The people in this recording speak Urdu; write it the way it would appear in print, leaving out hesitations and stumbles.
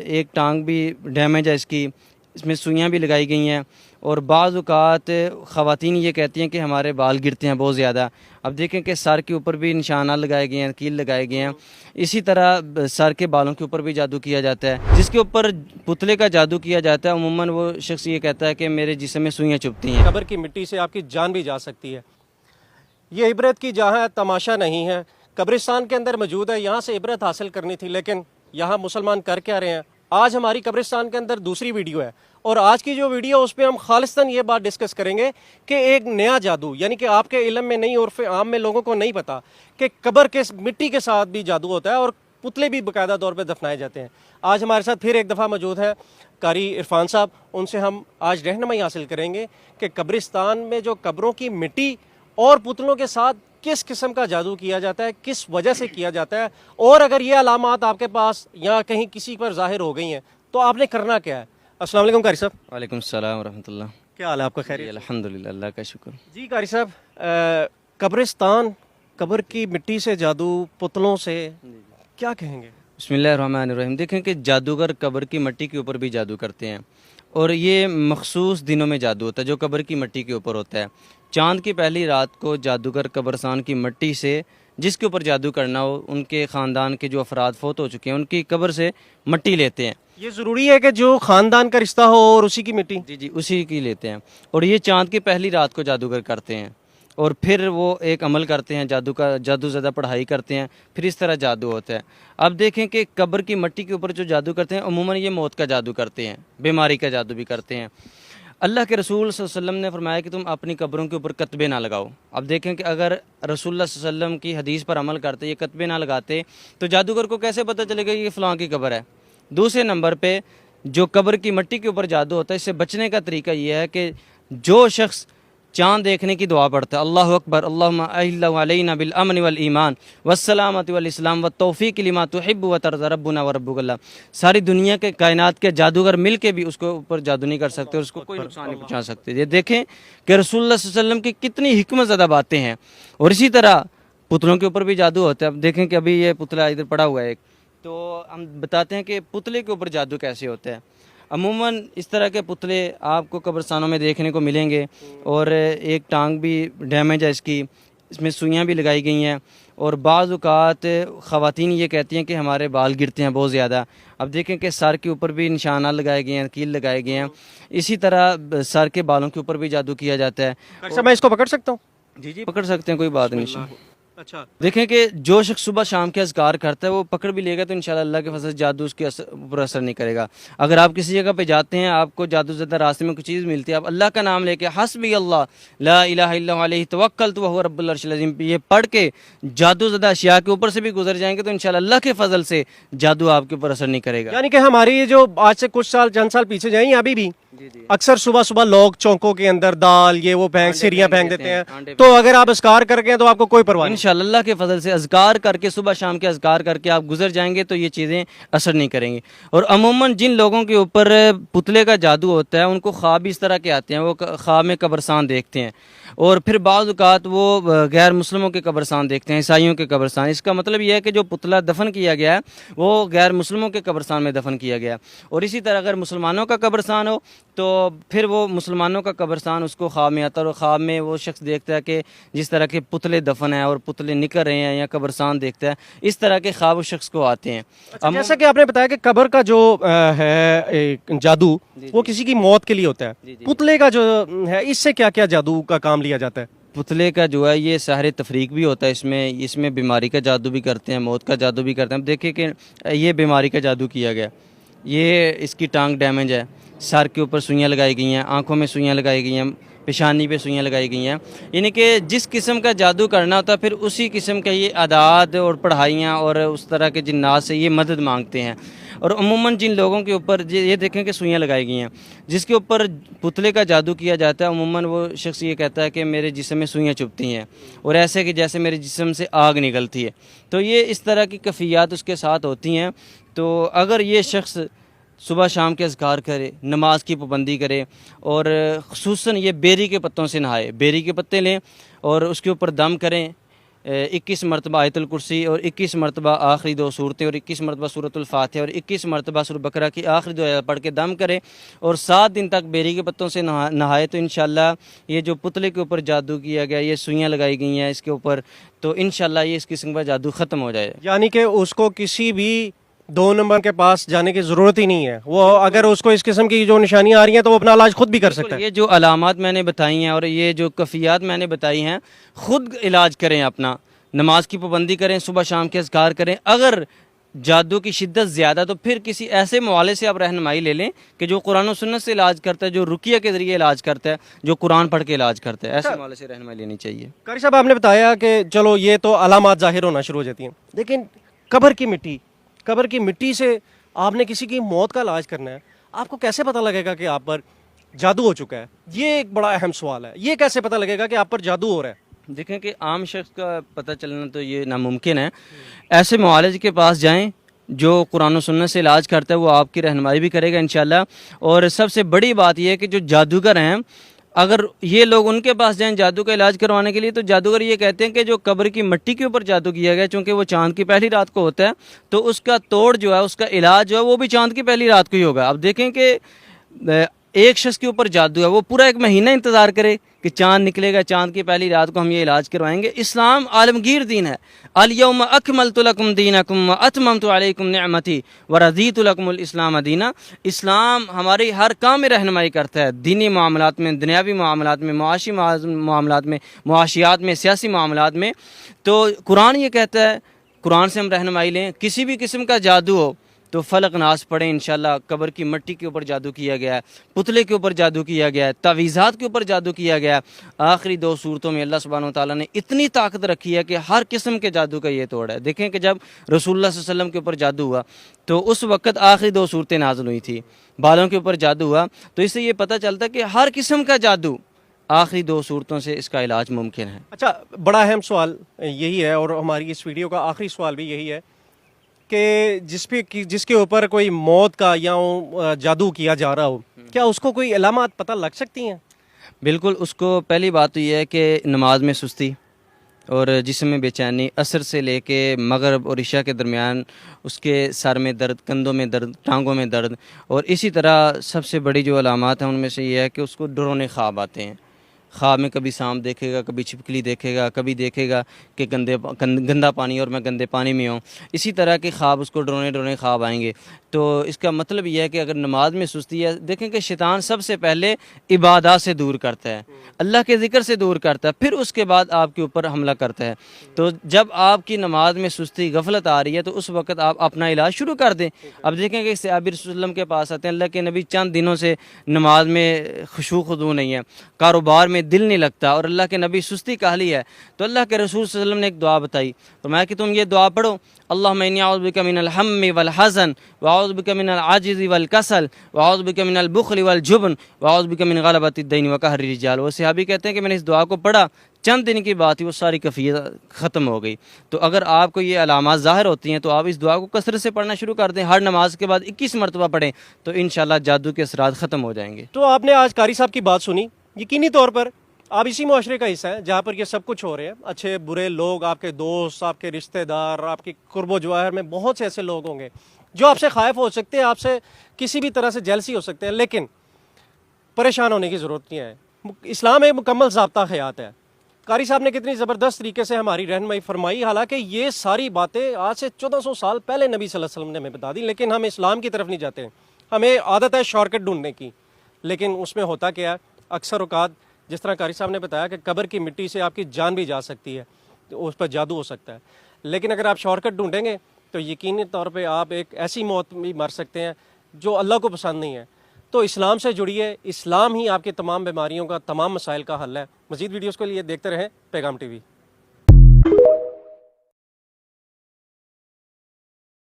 ایک ٹانگ بھی ڈیمیج ہے اس میں سوئیاں بھی لگائی گئی ہیں، اور بعض اوقات خواتین یہ کہتی ہیں کہ ہمارے بال گرتے ہیں بہت زیادہ۔ اب دیکھیں کہ سر کے اوپر بھی نشانات لگائے گئے ہیں، کیل لگائے گئے ہیں، اسی طرح سر کے بالوں کے اوپر بھی جادو کیا جاتا ہے۔ جس کے اوپر پتلے کا جادو کیا جاتا ہے عموماً وہ شخص یہ کہتا ہے کہ میرے جسم میں سوئیاں چبھتی ہیں۔ قبر کی مٹی سے آپ کی جان بھی جا سکتی ہے۔ یہ عبرت کی جہاں تماشا نہیں ہے، قبرستان کے اندر موجود ہے، یہاں سے عبرت حاصل کرنی تھی، لیکن یہاں مسلمان کر کیا رہے ہیں؟ آج ہماری قبرستان کے اندر دوسری ویڈیو ہے، اور آج کی جو ویڈیو اس پہ ہم خالصتاً یہ بات ڈسکس کریں گے کہ ایک نیا جادو، یعنی کہ آپ کے علم میں نہیں، عرف عام میں لوگوں کو نہیں پتا کہ قبر کے مٹی کے ساتھ بھی جادو ہوتا ہے اور پتلے بھی باقاعدہ طور پہ دفنائے جاتے ہیں۔ آج ہمارے ساتھ پھر ایک دفعہ موجود ہے قاری عرفان صاحب، ان سے ہم آج رہنمائی حاصل کریں گے کہ قبرستان میں جو قبروں کی مٹی اور پتلوں کے ساتھ کس قسم کا جادو کیا جاتا ہے، کس وجہ سے کیا جاتا ہے، اور اگر یہ علامات آپ کے پاس یا کہیں کسی پر ظاہر ہو گئی ہیں تو آپ نے کرنا کیا ہے۔ السلام علیکم قاری صاحب۔ وعلیکم السلام ورحمۃ اللہ۔ کیا حال ہے آپ کا؟ خیریت؟ الحمدللہ، اللہ کا شکر۔ جی قاری صاحب، قبرستان، قبر کی مٹی سے جادو، پتلوں سے، کیا کہیں گے؟ بسم اللہ الرحمن الرحیم۔ دیکھیں کہ جادوگر قبر کی مٹی کے اوپر بھی جادو کرتے ہیں، اور یہ مخصوص دنوں میں جادو ہوتا ہے جو قبر کی مٹی کے اوپر ہوتا ہے۔ چاند کی پہلی رات کو جادوگر قبرستان کی مٹی سے جس کے اوپر جادو کرنا ہو، ان کے خاندان کے جو افراد فوت ہو چکے ہیں ان کی قبر سے مٹی لیتے ہیں۔ یہ ضروری ہے کہ جو خاندان کا رشتہ ہو اور اسی کی مٹی؟ جی اسی کی لیتے ہیں، اور یہ چاند کی پہلی رات کو جادوگر کرتے ہیں، اور پھر وہ ایک عمل کرتے ہیں، جادو زدہ پڑھائی کرتے ہیں، پھر اس طرح جادو ہوتا ہے۔ اب دیکھیں کہ قبر کی مٹی کے اوپر جو جادو کرتے ہیں عموماً یہ موت کا جادو کرتے ہیں، بیماری کا جادو بھی کرتے ہیں۔ اللہ کے رسول صلی اللہ علیہ وسلم نے فرمایا کہ تم اپنی قبروں کے اوپر کتبے نہ لگاؤ۔ اب دیکھیں کہ اگر رسول اللہ صلی اللہ علیہ وسلم کی حدیث پر عمل کرتے، یہ کتبے نہ لگاتے، تو جادوگر کو کیسے پتہ چلے گا یہ فلاں کی قبر ہے؟ دوسرے نمبر پہ جو قبر کی مٹی کے اوپر جادو ہوتا ہے، اس سے بچنے کا طریقہ یہ ہے کہ جو شخص چاند دیکھنے کی دعا پڑھتا ہے، اللہ اکبر اللہم اہل علینا بالامن والایمان والسلامت والاسلام والتوفیق لما تحب وترضى ربنا وربک اللہ، ساری دنیا کے کائنات کے جادوگر مل کے بھی اس کو اوپر جادو نہیں کر سکتے اور اس کو کوئی نقصان نہیں پہنچا سکتے۔ یہ دیکھیں کہ رسول اللہ صلی اللہ علیہ وسلم کی کتنی حکمت زدہ باتیں ہیں۔ اور اسی طرح پتلوں کے اوپر بھی جادو ہوتا ہے۔ اب دیکھیں کہ ابھی یہ پتلا ادھر پڑا ہوا ہے ایک، تو ہم بتاتے ہیں کہ پتلے کے اوپر جادو کیسے ہوتا ہے۔ عموماً اس طرح کے پتلے آپ کو قبرستانوں میں دیکھنے کو ملیں گے، اور ایک ٹانگ بھی ڈیمیج ہے اس میں سوئیاں بھی لگائی گئی ہیں، اور بعض اوقات خواتین یہ کہتی ہیں کہ ہمارے بال گرتے ہیں بہت زیادہ۔ اب دیکھیں کہ سر کے اوپر بھی نشانات لگائے گئے ہیں، کیل لگائے گئے ہیں، اسی طرح سر کے بالوں کے اوپر بھی جادو کیا جاتا ہے۔ اچھا، میں اس کو پکڑ سکتا ہوں؟ جی پکڑ سکتے ہیں، کوئی بات نہیں۔ اچھا، دیکھیں کہ جو شخص صبح شام کے اذکار کرتا ہے وہ پکڑ بھی لے گا تو انشاءاللہ اللہ کے فضل سے جادو اس کے اوپر اثر نہیں کرے گا۔ اگر آپ کسی جگہ پہ جاتے ہیں، آپ کو جادو زدہ راستے میں کچھ چیز ملتی ہے، آپ اللہ کا نام لے کے حسبی اللہ لا الہ الا هو علیہ توکلت وہو رب العرش العظیم یہ پڑھ کے جادو زدہ اشیاء کے اوپر سے بھی گزر جائیں گے تو انشاءاللہ اللہ کے فضل سے جادو آپ کے اوپر اثر نہیں کرے گا۔ یعنی کہ ہماری یہ جو آج سے کچھ سال چند سال پیچھے جائیں، ابھی بھی اکثر صبح صبح لوگ چونکوں کے اندر دال یہ وہ پھینک سیریاں پھینک دیتے ہیں، تو اگر آپ اذکار کر کے تو آپ کو کوئی پرواہ نہیں؟ انشاءاللہ اللہ کے فضل سے اذکار کر کے صبح شام کے اذکار کر کے آپ گزر جائیں گے تو یہ چیزیں اثر نہیں کریں گی۔ اور عموماً جن لوگوں کے اوپر پتلے کا جادو ہوتا ہے ان کو خواب اس طرح کے آتے ہیں، وہ خواب میں قبرستان دیکھتے ہیں، اور پھر بعض اوقات وہ غیر مسلموں کے قبرستان دیکھتے ہیں، عیسائیوں کے قبرستان۔ اس کا مطلب یہ ہے کہ جو پتلا دفن کیا گیا ہے وہ غیر مسلموں کے قبرستان میں دفن کیا گیا ہے۔ اور اسی طرح اگر مسلمانوں کا قبرستان ہو تو پھر وہ مسلمانوں کا قبرستان اس کو خواب میں آتا ہے، اور خواب میں وہ شخص دیکھتا ہے کہ جس طرح کے پتلے دفن ہیں اور پتلے نکل رہے ہیں یا قبرستان دیکھتا ہے، اس طرح کے خواب اس شخص کو آتے ہیں۔ جیسا کہ آپ نے بتایا کہ قبر کا جو ہے جادو وہ کسی کی موت کے لیے ہوتا ہے، پتلے کا جو ہے اس سے کیا کیا جادو کا کام لیا جاتا ہے؟ پتلے کا جو ہے یہ سحر تفریق بھی ہوتا ہے، اس میں بیماری کا جادو بھی کرتے ہیں، موت کا جادو بھی کرتے ہیں۔ اب دیکھیں کہ یہ بیماری کا جادو کیا گیا، یہ اس کی ٹانگ ڈیمیج ہے، سر کے اوپر سوئیاں لگائی گئی ہیں، آنکھوں میں سوئیاں لگائی گئی ہیں، پیشانی پہ سوئیاں لگائی گئی ہیں۔ یعنی کہ جس قسم کا جادو کرنا ہوتا ہے پھر اسی قسم کا یہ عادات اور پڑھائیاں اور اس طرح کے جنات سے یہ مدد مانگتے ہیں۔ اور عموماً جن لوگوں کے اوپر یہ دیکھیں کہ سوئیاں لگائی گئی ہیں، جس کے اوپر پتلے کا جادو کیا جاتا ہے عموماً وہ شخص یہ کہتا ہے کہ میرے جسم میں سوئیاں چبھتی ہیں، اور ایسے کہ جیسے میرے جسم سے آگ نکلتی ہے، تو یہ اس طرح کی کیفیات اس کے ساتھ ہوتی ہیں۔ تو اگر یہ شخص صبح شام کے اذکار کرے، نماز کی پابندی کرے، اور خصوصاً یہ بیری کے پتوں سے نہائے، بیری کے پتے لیں اور اس کے اوپر دم کریں، 21 مرتبہ آیت الکرسی اور 21 مرتبہ آخری 2 صورتیں اور 21 مرتبہ سورۃ الفاتحہ اور 21 مرتبہ سورۃ بقرہ کی آخری 2 آیات پڑھ کے دم کرے اور 7 دن تک بیری کے پتوں سے نہائے تو انشاءاللہ یہ جو پتلے کے اوپر جادو کیا گیا، یہ سوئیاں لگائی گئی ہیں اس کے اوپر، تو انشاءاللہ یہ اس قسم کا جادو ختم ہو جائے. یعنی کہ اس کو کسی بھی 2 نمبر کے پاس جانے کی ضرورت ہی نہیں ہے، وہ اگر اس کو اس قسم کی جو نشانیاں آ رہی ہیں تو وہ اپنا علاج خود بھی کر سکتا ہے. یہ جو علامات میں نے بتائی ہیں اور یہ جو کفیات میں نے بتائی ہیں، خود علاج کریں اپنا، نماز کی پابندی کریں، صبح شام کے اذکار کریں. اگر جادو کی شدت زیادہ تو پھر کسی ایسے موالے سے آپ رہنمائی لے لیں کہ جو قرآن و سنت سے علاج کرتا ہے، جو رقیہ کے ذریعے علاج کرتا ہے، جو قرآن پڑھ کے علاج کرتا ہے، ایسے موالے سے رہنمائی لینی چاہیے. قاری صاحب آپ نے بتایا کہ چلو یہ تو علامات ظاہر ہونا شروع ہو جاتی ہیں، لیکن قبر کی مٹی سے آپ نے کسی کی موت کا علاج کرنا ہے، آپ کو کیسے پتہ لگے گا کہ آپ پر جادو ہو چکا ہے؟ یہ ایک بڑا اہم سوال ہے. یہ کیسے پتہ لگے گا کہ آپ پر جادو ہو رہا ہے؟ دیکھیں کہ عام شخص کا پتہ چلنا تو یہ ناممکن ہے. ایسے معالج کے پاس جائیں جو قرآن و سنت سے علاج کرتا ہے، وہ آپ کی رہنمائی بھی کرے گا انشاءاللہ. اور سب سے بڑی بات یہ ہے کہ جو جادوگر ہیں، اگر یہ لوگ ان کے پاس جائیں جادو کا علاج کروانے کے لیے، تو جادوگر یہ کہتے ہیں کہ جو قبر کی مٹی کے اوپر جادو کیا گیا، چونکہ وہ چاند کی پہلی رات کو ہوتا ہے، تو اس کا توڑ جو ہے، اس کا علاج جو ہے وہ بھی چاند کی پہلی رات کو ہی ہوگا. اب دیکھیں کہ ایک شخص کے اوپر جادو ہے، وہ پورا 1 مہینہ انتظار کرے کہ چاند نکلے گا، چاند کی پہلی رات کو ہم یہ علاج کروائیں گے. اسلام عالمگیر دین ہے. الیوم اکملت لکم دینکم واتممت علیکم نعمتی ورضیت لکم الاسلام دینا. اسلام ہماری ہر کام میں رہنمائی کرتا ہے، دینی معاملات میں، دنیاوی معاملات میں، معاشی معاملات میں، معاشیات میں، سیاسی معاملات میں. تو قرآن یہ کہتا ہے، قرآن سے ہم رہنمائی لیں. کسی بھی قسم کا جادو ہو تو فلق ناس پڑھیں انشاءاللہ. قبر کی مٹی کے اوپر جادو کیا گیا ہے، پتلے کے اوپر جادو کیا گیا ہے، تعویذات کے اوپر جادو کیا گیا ہے. آخری 2 صورتوں میں اللہ سبحانہ و تعالیٰ نے اتنی طاقت رکھی ہے کہ ہر قسم کے جادو کا یہ توڑ ہے. دیکھیں کہ جب رسول اللہ صلی اللہ علیہ وسلم کے اوپر جادو ہوا تو اس وقت آخری 2 صورتیں نازل ہوئی تھی. بالوں کے اوپر جادو ہوا تو اس سے یہ پتہ چلتا ہے کہ ہر قسم کا جادو آخری 2 صورتوں سے اس کا علاج ممکن ہے. اچھا، بڑا اہم سوال یہی ہے اور ہماری اس ویڈیو کا آخری سوال بھی یہی ہے کہ جس کے اوپر کوئی موت کا یا جادو کیا جا رہا ہو، کیا اس کو کوئی علامات پتہ لگ سکتی ہیں؟ بالکل. اس کو پہلی بات تو یہ ہے کہ نماز میں سستی اور جسم میں بے چینی، عصر سے لے کے مغرب اور عشاء کے درمیان اس کے سر میں درد، کندھوں میں درد، ٹانگوں میں درد. اور اسی طرح سب سے بڑی جو علامات ہیں ان میں سے یہ ہے کہ اس کو ڈرونے خواب آتے ہیں. خواب میں کبھی سانپ دیکھے گا، کبھی چھپکلی دیکھے گا، کبھی دیکھے گا کہ گندا پانی اور میں گندے پانی میں ہوں. اسی طرح کے خواب اس کو ڈرونے خواب آئیں گے. تو اس کا مطلب یہ ہے کہ اگر نماز میں سستی ہے، دیکھیں کہ شیطان سب سے پہلے عبادات سے دور کرتا ہے، اللہ کے ذکر سے دور کرتا ہے، پھر اس کے بعد آپ کے اوپر حملہ کرتا ہے. تو جب آپ کی نماز میں سستی، غفلت آ رہی ہے تو اس وقت آپ اپنا علاج شروع کر دیں. اب دیکھیں کہ صحابی رسول اللہ کے پاس آتے ہیں، اللہ کے نبی چند دنوں سے نماز میں خشوع خضوع نہیں ہے، کاروبار میں دل نہیں لگتا اور اللہ کے نبی سستی کاہلی ہے. تو اللہ کے رسول صلی اللہ علیہ وسلم نے ایک دعا بتائی، فرمایا کہ تم یہ دعا پڑھو، اللہم انی اعوذ بک من الہم والحزن واعوذ بک من العجز والکسل واعوذ بک من البخل والجبن واعوذ بک من غلبۃ الدین وقہر الرجال. وہ صحابی کہتے ہیں کہ میں نے اس دعا کو پڑھا، چند دن کی بات ہی وہ ساری کیفیت ختم ہو گئی. تو اگر آپ کو یہ علامات ظاہر ہوتی ہیں تو آپ اس دعا کو کثرت سے پڑھنا شروع کر دیں. ہر نماز کے بعد 21 مرتبہ پڑھیں تو انشاءاللہ جادو کے اثرات ختم ہو جائیں گے. تو آپ نے آج قاری صاحب کی بات سنی. یقینی طور پر آپ اسی معاشرے کا حصہ ہیں جہاں پر یہ سب کچھ ہو رہے ہیں. اچھے برے لوگ، آپ کے دوست، آپ کے رشتہ دار، آپ کی قرب و جواہر میں بہت سے ایسے لوگ ہوں گے جو آپ سے خائف ہو سکتے ہیں، آپ سے کسی بھی طرح سے جیلسی ہو سکتے ہیں، لیکن پریشان ہونے کی ضرورت نہیں ہے. اسلام ایک مکمل ضابطہ حیات ہے. قاری صاحب نے کتنی زبردست طریقے سے ہماری رہنمائی فرمائی. حالانکہ یہ ساری باتیں آج سے 1400 سال پہلے نبی صلی اللہ علیہ وسلم نے ہمیں بتا دی، لیکن ہم اسلام کی طرف نہیں جاتے. ہمیں عادت ہے شارٹ کٹ ڈھونڈنے کی، لیکن اس میں ہوتا کیا ہے، اکثر اوقات جس طرح قاری صاحب نے بتایا کہ قبر کی مٹی سے آپ کی جان بھی جا سکتی ہے، تو اس پر جادو ہو سکتا ہے. لیکن اگر آپ شارٹ کٹ ڈھونڈیں گے تو یقینی طور پہ آپ ایک ایسی موت بھی مر سکتے ہیں جو اللہ کو پسند نہیں ہے. تو اسلام سے جڑیے، اسلام ہی آپ کی تمام بیماریوں کا، تمام مسائل کا حل ہے. مزید ویڈیوز کے لیے دیکھتے رہیں پیغام ٹی وی.